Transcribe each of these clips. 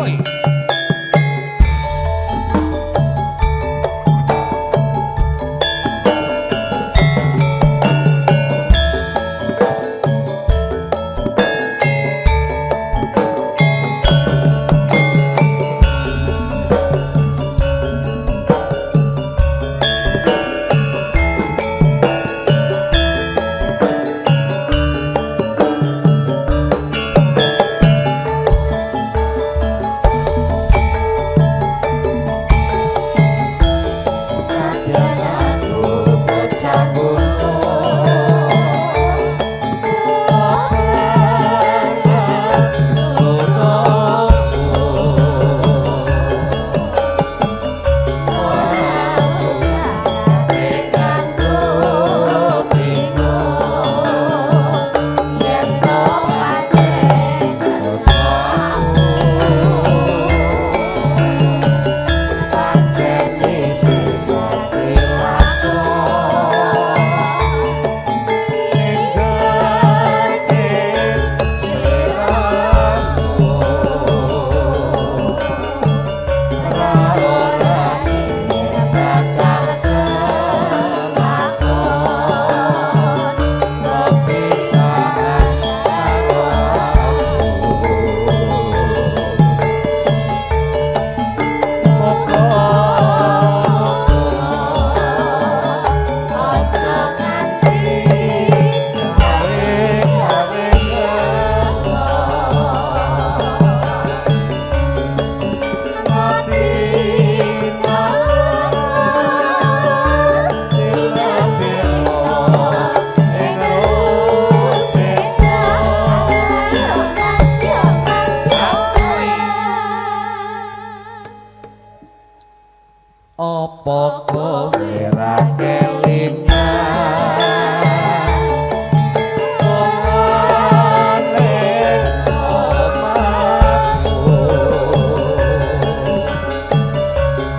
Oi. Apa kowe ra kelingan omane omahku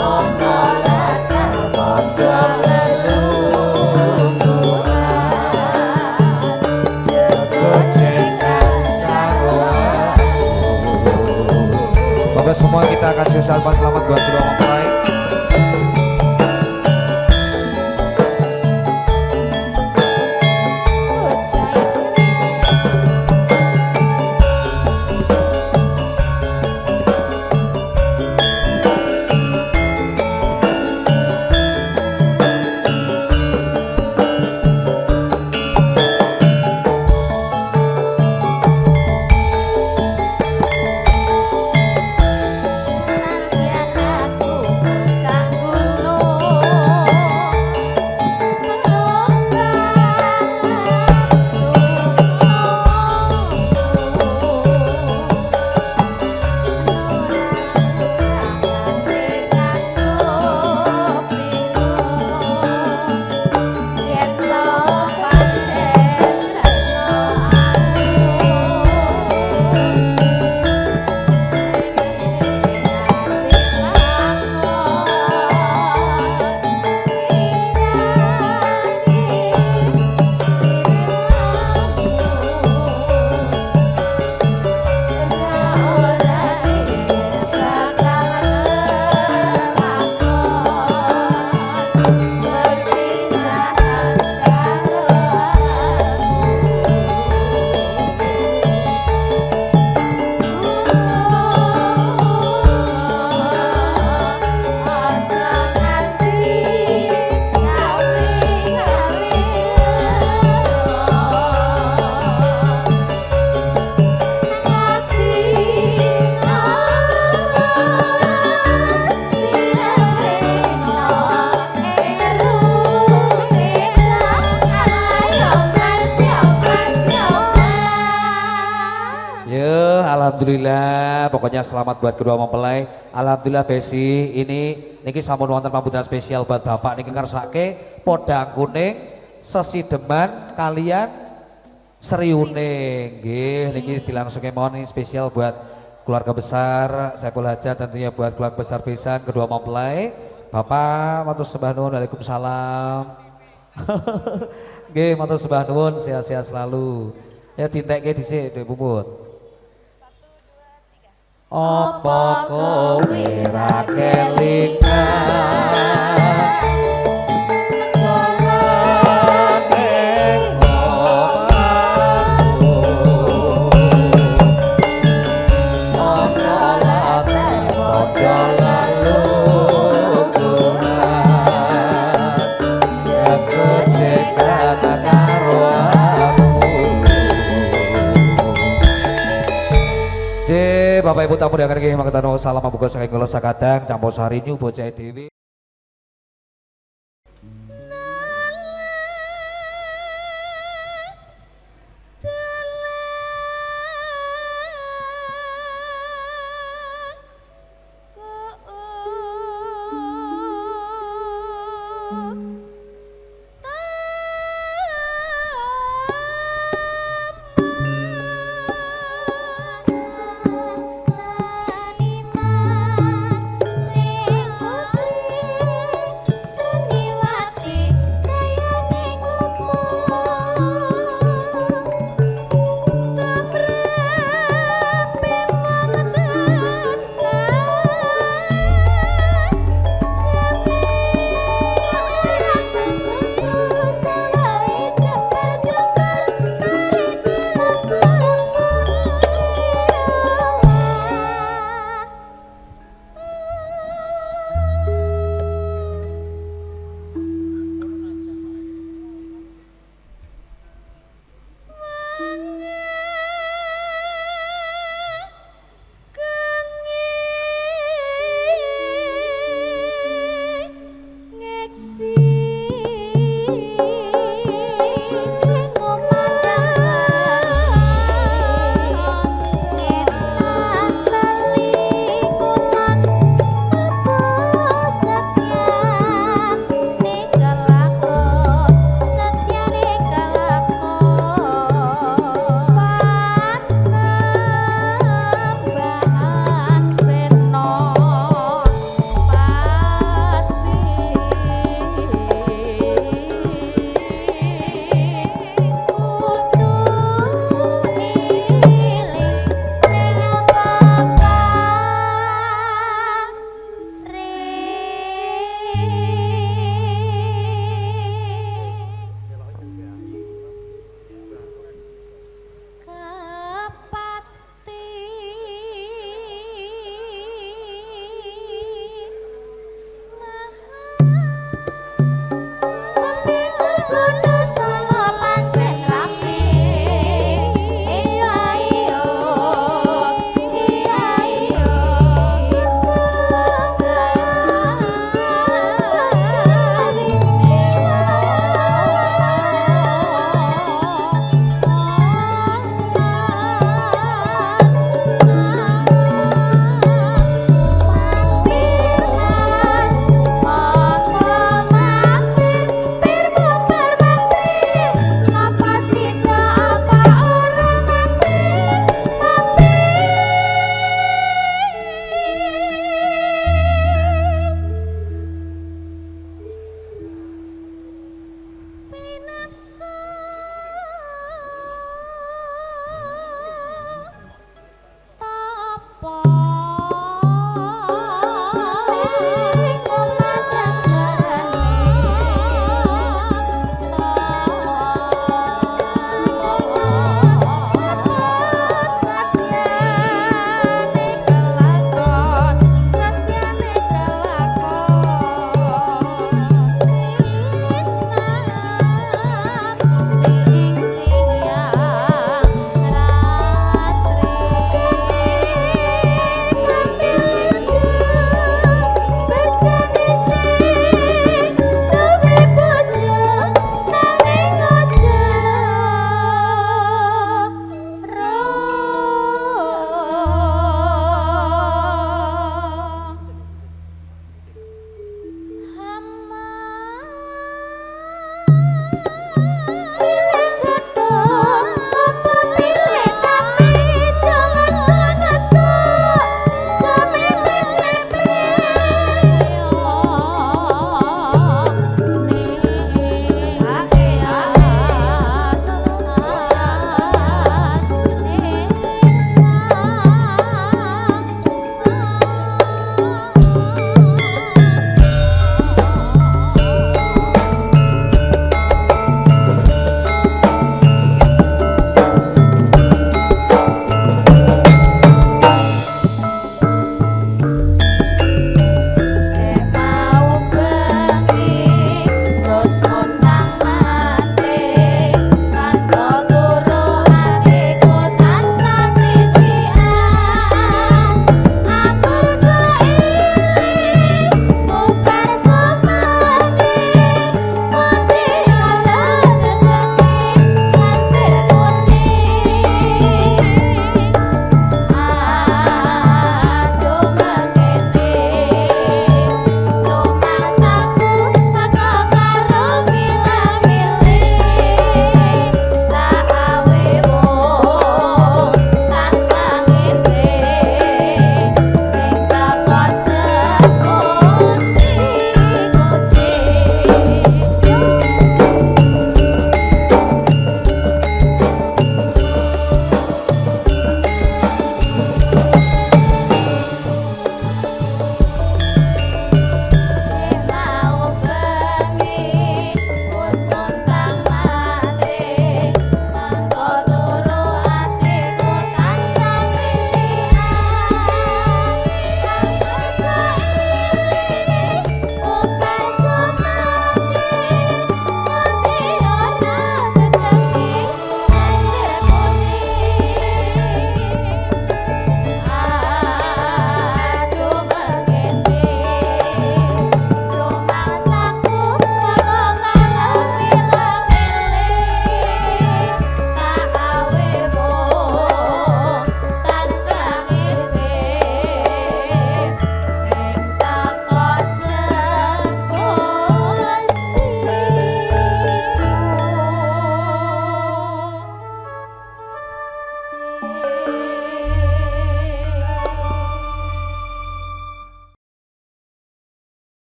ana latar padha lelunduran gocengan karo aku. Moga semua kita kasih salam selamat buat kedua mempelai. Alhamdulillah, pokoknya selamat buat kedua mempelai. Alhamdulillah Besi, ini niki sampun wonten pambutan spesial buat Bapak niki ngersake podang kuning sesideman kalian seriune. Nggih, niki dilangsungke mohon ini spesial buat keluarga besar Saiful Hajat, tentunya buat keluarga besar Besan kedua mempelai. Bapak matur sembah nuwun, waalaikumsalam. Nggih, matur sembah nuwun, sehat-sehat selalu. Ya dintekke dhisik Dek Puput. apa kowe ra kelingan Bapak Ibu tamu yang akan kami mangkatan salam membuka saking kula sakadang campur sari nyu bocah dewi.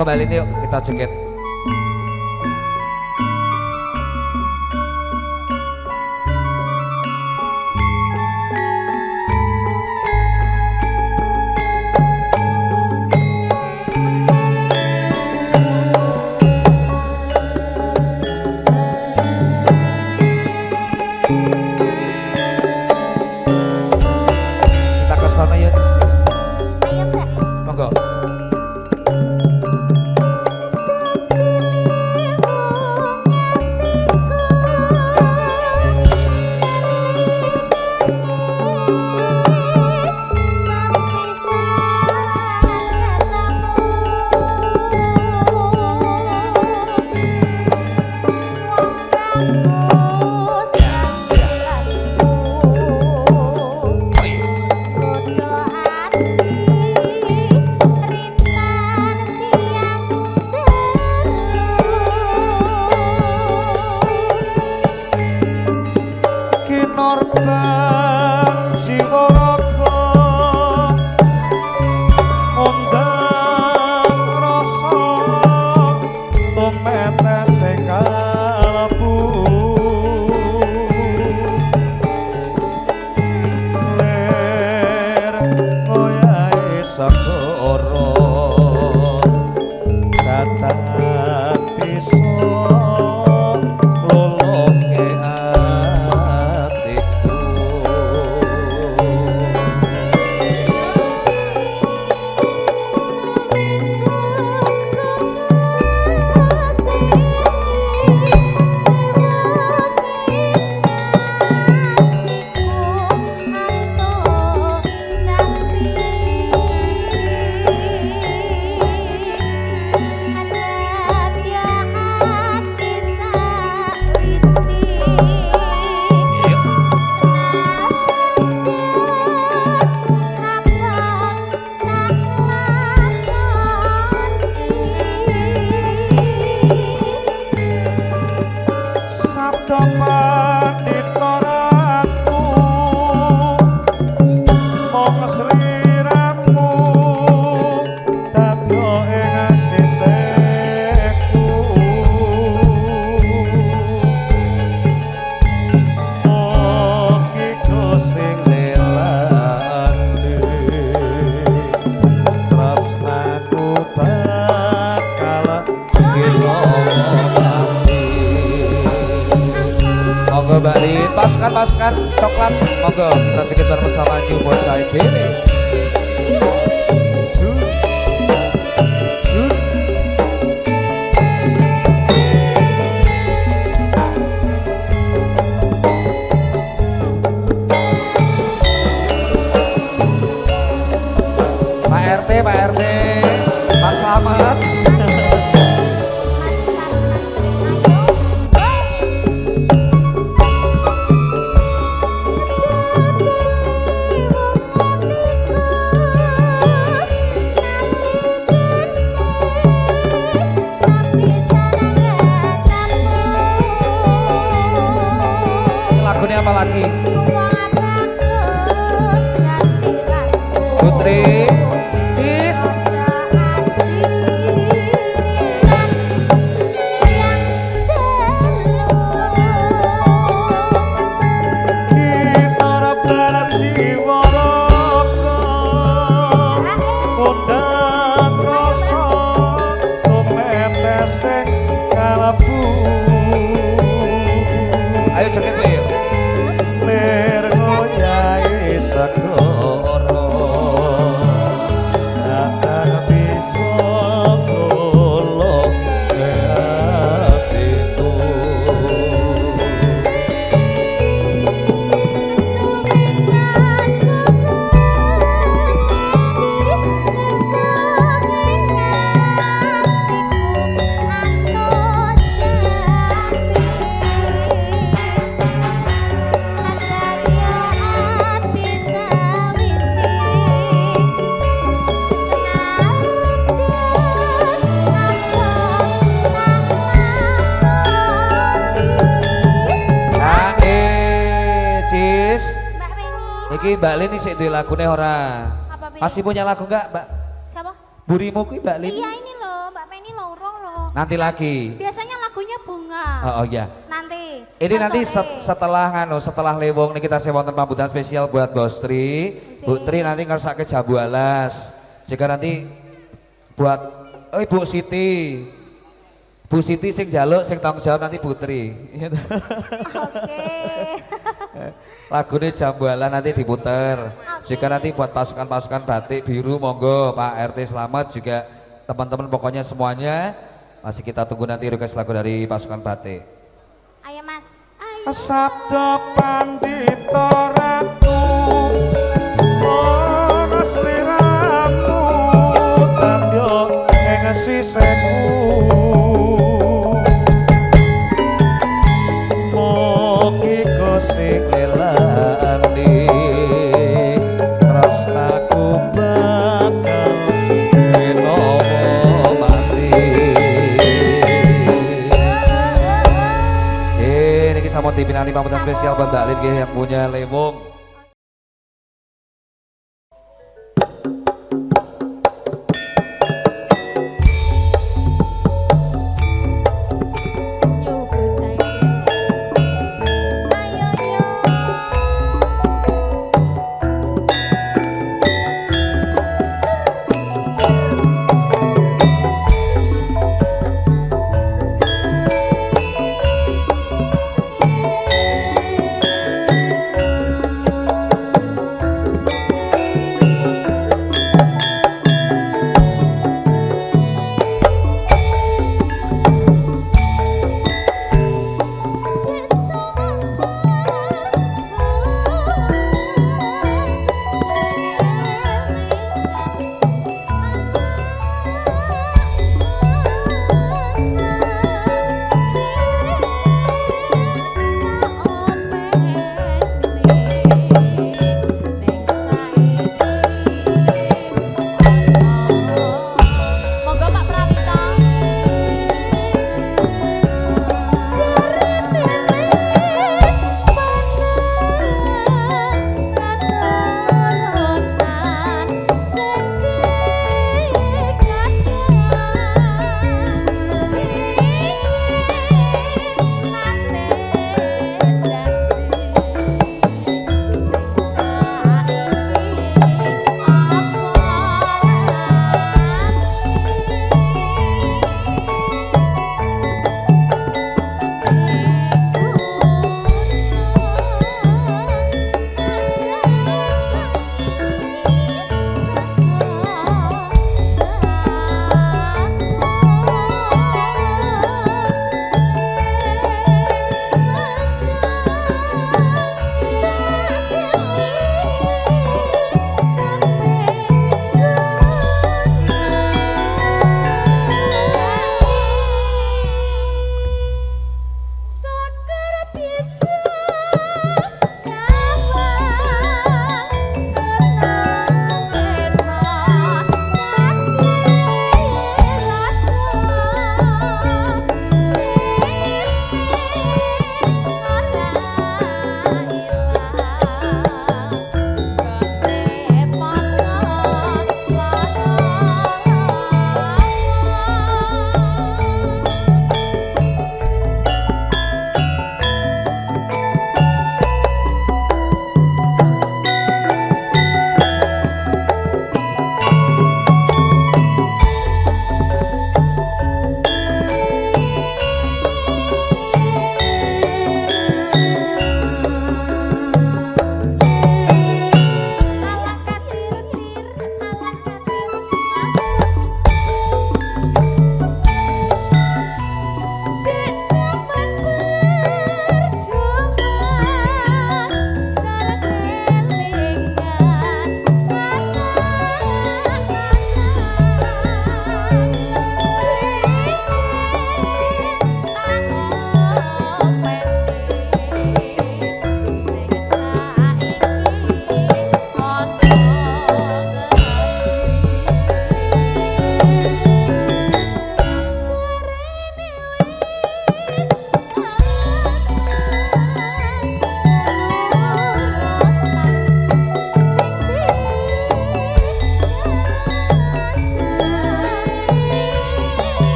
kembali yuk kita joget. Kita kesana ya Cis. Ayo Mbak. Monggo. Kinorban jiwa raga undang rasa tumetese kalbu ler ngoyahe sakara datang bisa lolonge Mbak Lin, paskan coklat, monggo kita sekitar bersama New Bonsai Dini. Pak RT, Pak Slamet. Lagunya apa lagi? Putri Cis kita barat jiwa raga undang rasa tumetese kalbu. Ayo joget Bu yuk. Ler ngoyahe sakara datang bisa tolong hatiku. Iki Mbak Lin isih duwe lagune ora? Apa, Bi? Masih punya lagu enggak, Mbak? Siapa? Burimu kuwi Mbak Lin? Iya ini loh Mbak Penny. Nanti lagi. Biasanya lagunya bunga. Oh ya. Nanti. Ini pas nanti sore. setelah lewong nih kita sewonten pambutan spesial buat Bos Tri. Bu Tri nanti ngersake jambu alas. Jika nanti buat Bu Siti. Bu Siti sing jaluk sing tanggung jawab nanti Bu Tri. Oke. Lagunya jambu alas nanti diputer. Jika nanti buat pasukan-pasukan batik biru monggo Pak RT selamat juga teman-teman pokoknya semuanya masih kita tunggu nanti request lagu dari pasukan batik. Ayo Mas. Sabda pandita ratu ana sliramu tandya ing siseku mugi Gusti lelani tresnaku bakal menowo mati. Niki sampun dipinani pambutan spesial buat Mbak Lin nggih yang punya lewong. Yo bocah iki. Ayo yo.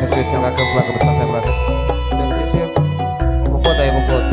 kasih spesial kagem keluarga besar saya berada. Dan sisi mumput ayo mumput.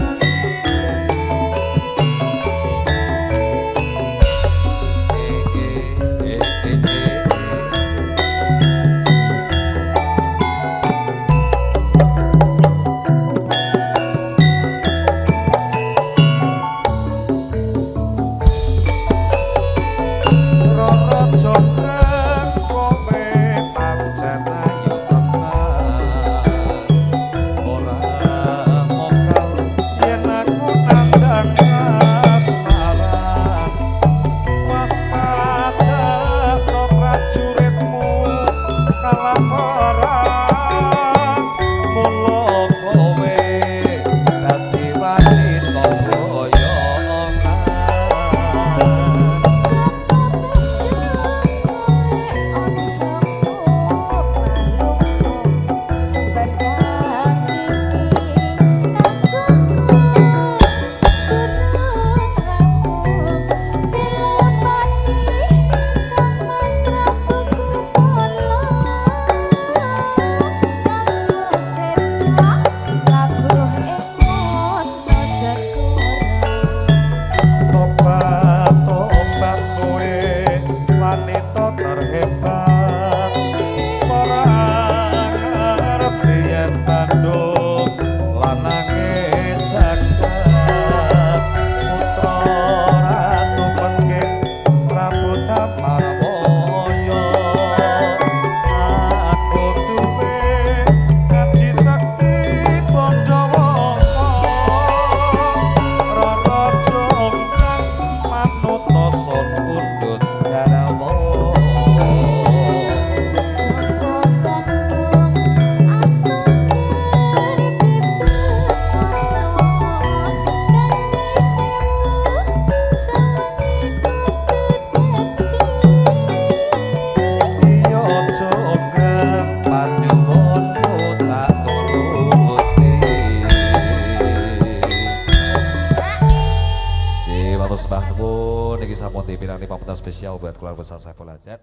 Niki sampun dipinangi pamungkas spesial buat keluarga besar Saiful Hajat.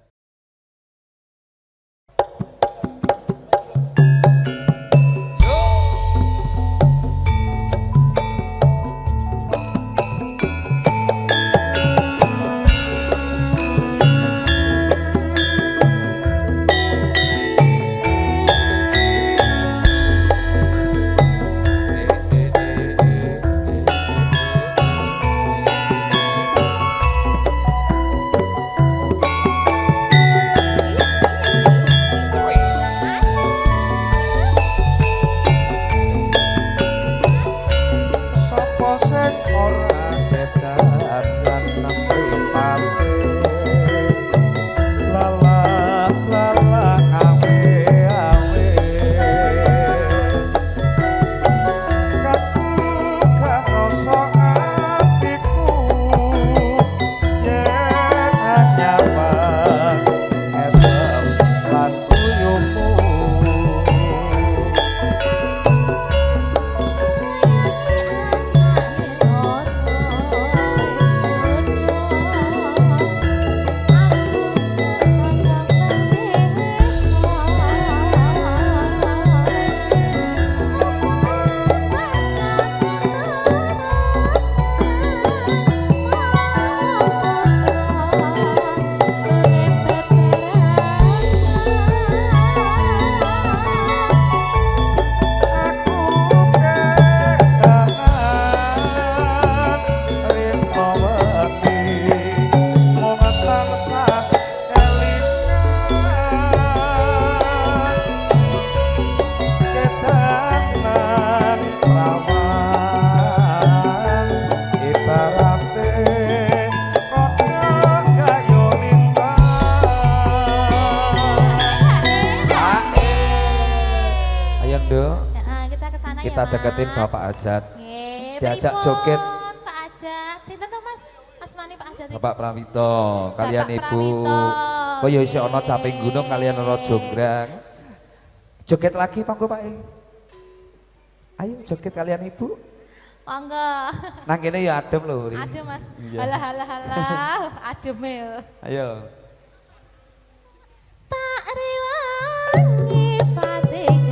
Kita deketin Bapak Ajat. Diajak joget. Pak Ajat. Sinten to Mas? Asmane Pak Ajat. Bapak Prawito, kalian Bapak Ibu. Prawito. Kok ya isih ana caping gunung kalian ana jonggrang. Joget lagi Pak Pak. Ayo joget kalian Ibu. Monggo. Nang kene ya adem lho. Adem Mas. Iya. Halah halah halah. Adem ya. Ayo. Tak rewangi pati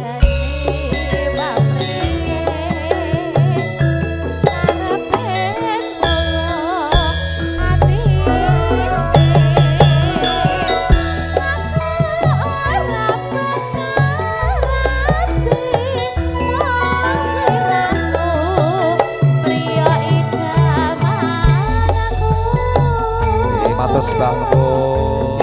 matur sembah nuwun.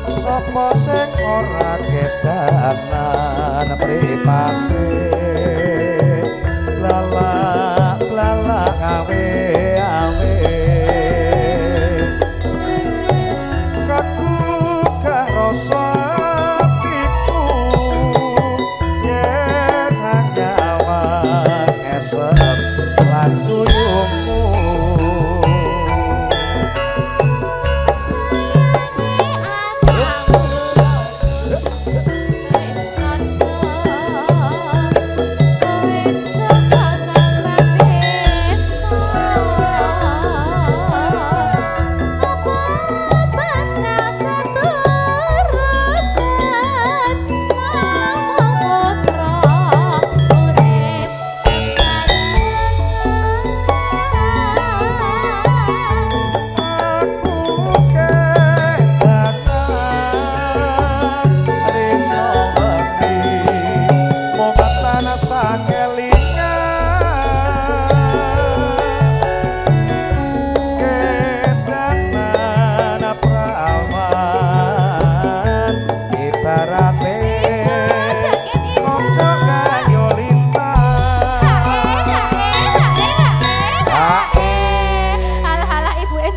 Sapa sing ora kedanan mripate lala awe awe kaku rasa atiku yen nyawa esem lan tuyungmu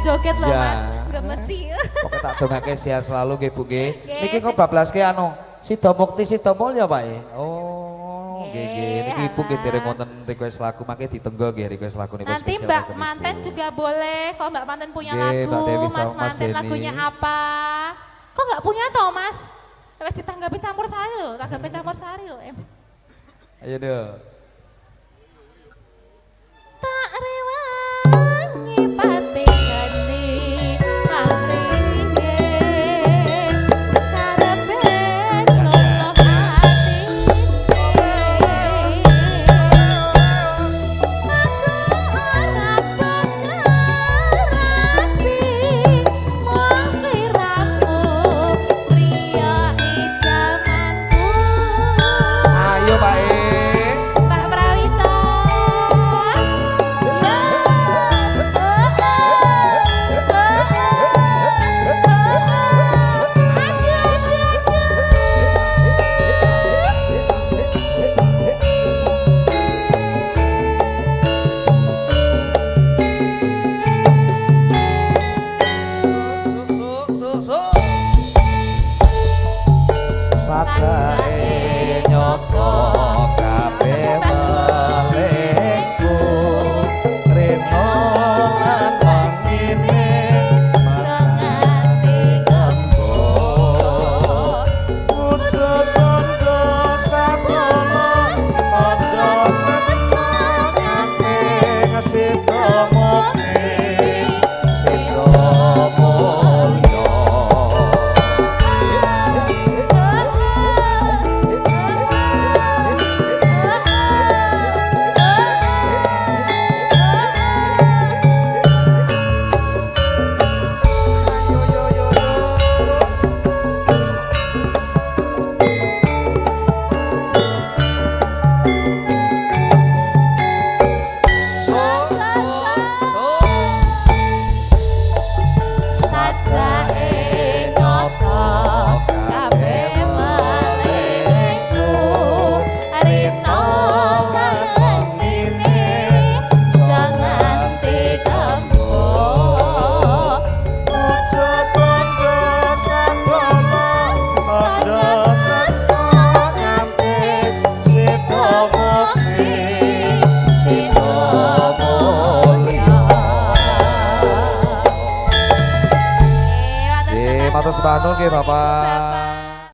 joget loh Ya. Mas, gemesi. Pokoknya tak dongake sehat selalu nggih Bu nggih. Nggih, Niki kok bablaske anu Sida Mukti Sida Mulya Pak ya. Oh, nggih nggih. Niki Ibu nggih dereng wonten request lagu mangke ditenggo nggih request lagu niku Nanti spesial. Mbak kagem Ibu. Manten juga boleh. Kalau Mbak Manten punya Nggih, lagu, Mbak Dewi sama Mas Mas Manten Denny. lagunya apa? Kok nggak punya toh Mas? Wes ditanggapi campur sari loh, tanggapi campur sari loh. Ayo dong. Tak rewangi pati gani pamringe karepen lolo Ayo Pak E. Pak Prawito. Sajae nyoto kabeh melengku rena lan wangine Senganti gembur wujud tondo sakono padha tresno nyake ngasita mukti sita mulya Sajae nyoto kabeh melengku rina mangene jangan digembur wujud tondo sakono padha tresno nyake sita mukti sita mulya Nggih, matur sembah nuwun nggih Bapak.